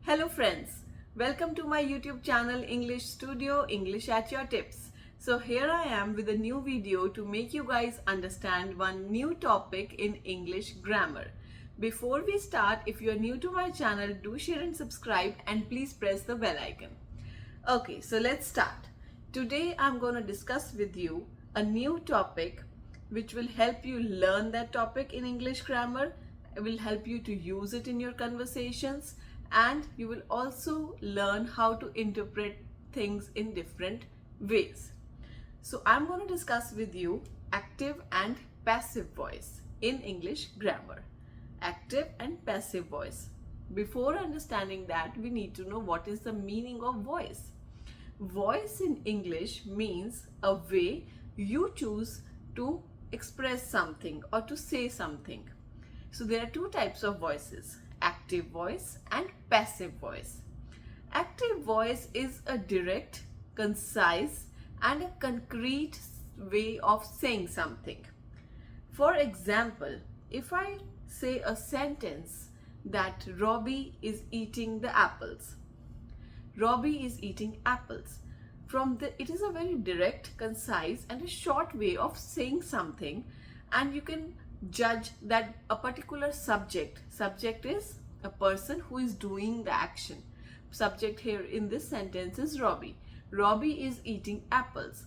Hello friends, welcome to my YouTube channel English Studio, English at your tips. So here I am with a new video to make you guys understand one new topic in English grammar. Before we start, if you are new to my channel, do share and subscribe and please press the bell icon. Okay, so let's start. Today I'm going to discuss with you a new topic which will help you learn that topic in English grammar, will help you to use it in your conversations, and you will also learn how to interpret things in different ways. So I'm going to discuss with you active and passive voice in English grammar. Active and passive voice. Before understanding that, we need to know what is the meaning of voice. Voice in English means a way you choose to express something or to say something. So there are two types of voices, active voice and passive voice. Active voice is a direct, concise and a concrete way of saying something. For example, if I say a sentence that Robbie is eating the apples. Robbie is eating apples. It is a very direct, concise and a short way of saying something, and you can judge that a particular subject is a person who is doing the action. Subject here in this sentence is Robbie. Robbie is eating apples.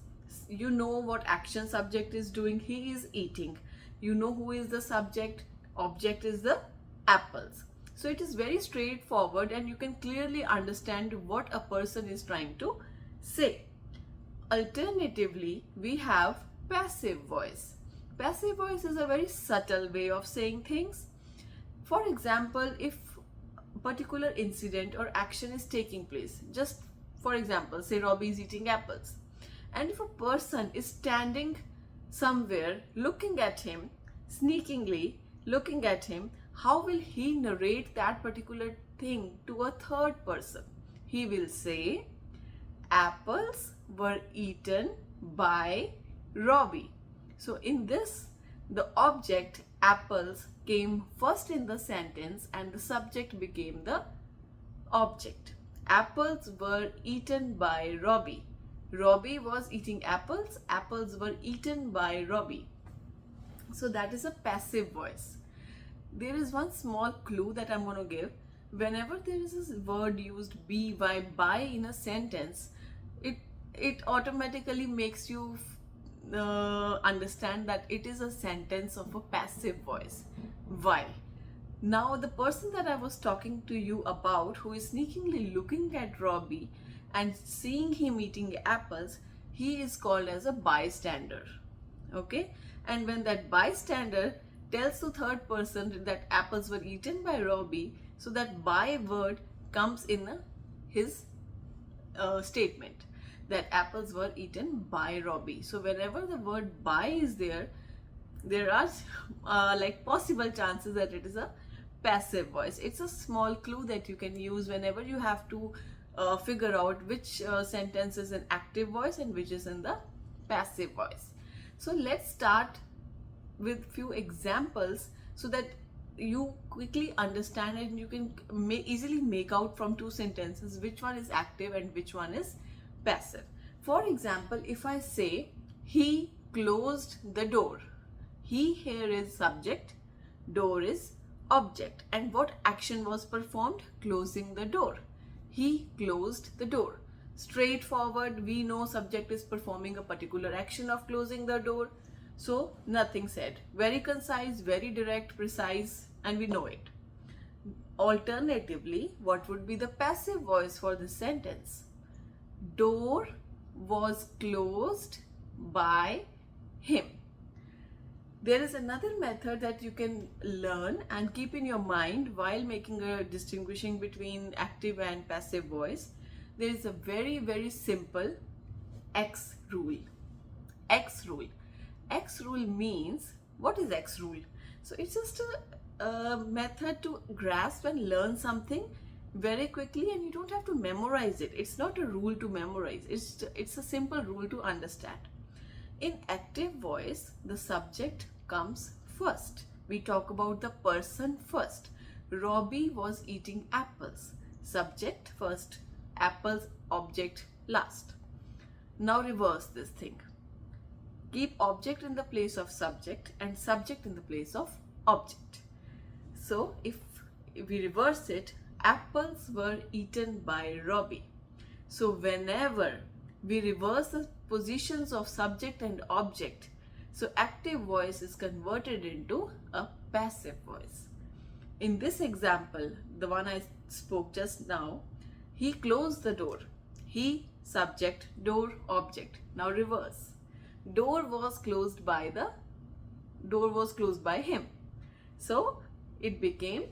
You know what action subject is doing. He is eating. You know who is the subject. Object is the apples. So it is very straightforward and you can clearly understand what a person is trying to say. Alternatively, we have passive voice. Passive voice is a very subtle way of saying things. For example, if a particular incident or action is taking place, just for example, say Robbie is eating apples, and if a person is standing somewhere looking at him, sneakingly looking at him, how will he narrate that particular thing to a third person? He will say, apples were eaten by Robbie. So in this, the object apples came first in the sentence and the subject became the object. Apples were eaten by Robbie. Robbie was eating apples. Apples were eaten by Robbie. So that is a passive voice. There is one small clue that I'm going to give. Whenever there is this word used by in a sentence, it automatically makes you understand that it is a sentence of a passive voice. Why? Now the person that I was talking to you about, who is sneakingly looking at Robbie and seeing him eating apples, he is called as a bystander. Okay? And when that bystander tells the third person that apples were eaten by Robbie, so that by word comes in his statement, that apples were eaten by Robbie. So whenever the word by is there are like possible chances that it is a passive voice. It's a small clue that you can use whenever you have to figure out which sentence is an active voice and which is in the passive voice. So let's start with few examples so that you quickly understand and you can easily make out from two sentences which one is active and which one is passive. For example, if I say he closed the door, he here is subject, door is object, and what action was performed? Closing the door. He closed the door. Straightforward, we know subject is performing a particular action of closing the door. So nothing said. Very concise, very direct, precise, and we know it. Alternatively, what would be the passive voice for this sentence? Door was closed by him. There is another method that you can learn and keep in your mind while making a distinguishing between active and passive voice. There is a very, very simple X rule. X rule. X rule means, what is X rule? So it's just a method to grasp and learn something very quickly, and you don't have to memorize it. It's not a rule to memorize. It's a simple rule to understand. In active voice, the subject comes first. We talk about the person first. Robbie was eating apples. Subject first, apples, object last. Now reverse this thing. Keep object in the place of subject and subject in the place of object. So if we reverse it, apples were eaten by Robbie. So whenever we reverse the positions of subject and object, so active voice is converted into a passive voice. In this example, the one I spoke just now, he closed the door. He, subject, door, object. Now reverse. Door was closed by him. So it became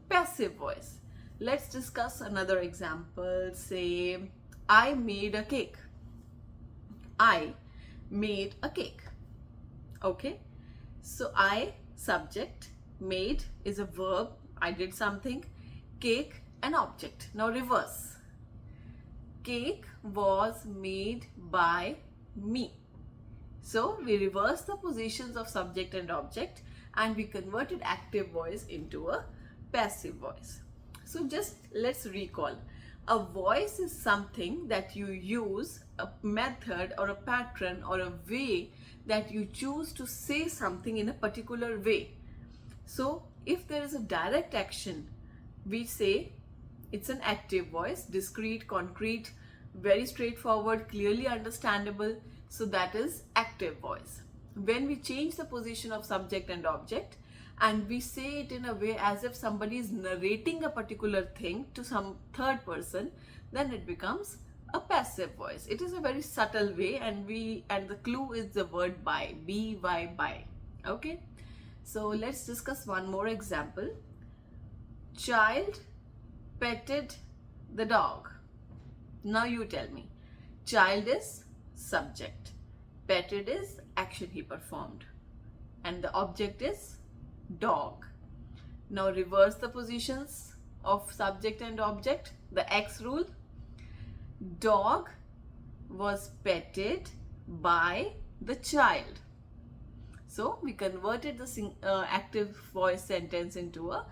passive voice. Let's discuss another example. Say, I made a cake. I made a cake. Okay. So I, subject, made is a verb. I did something. Cake, an object. Now reverse. Cake was made by me. So we reverse the positions of subject and object and we converted active voice into a passive voice. So just let's recall. A voice is something that you use, a method or a pattern or a way that you choose to say something in a particular way. So if there is a direct action, we say it's an active voice, discrete, concrete, very straightforward, clearly understandable. So that is active voice. When we change the position of subject and object and we say it in a way as if somebody is narrating a particular thing to some third person, then it becomes a passive voice. It is a very subtle way and the clue is the word by, by. Okay. So let's discuss one more example. Child petted the dog. Now you tell me. Child is subject. Petted is action he performed. And the object is dog. Now reverse the positions of subject and object. The X rule. Dog was petted by the child. So we converted the active voice sentence into a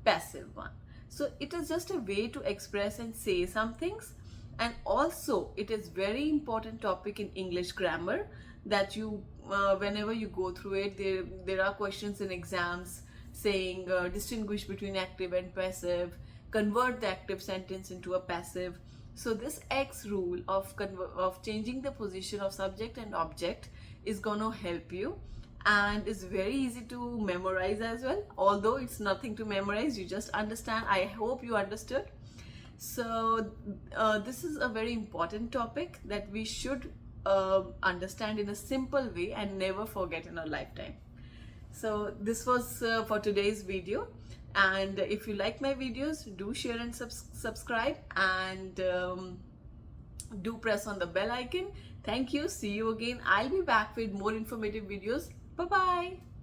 passive one. So it is just a way to express and say some things. And also it is very important topic in English grammar that you whenever you go through it, there are questions in exams saying distinguish between active and passive, convert the active sentence into a passive. So this X rule of changing the position of subject and object is going to help you and is very easy to memorize as well. Although it's nothing to memorize, you just understand. I hope you understood. So this is a very important topic that we should understand in a simple way and never forget in our lifetime. So this was for today's video, and if you like my videos, do share and subscribe, and do press on the bell icon. Thank you. See you again. I'll be back with more informative videos. Bye bye.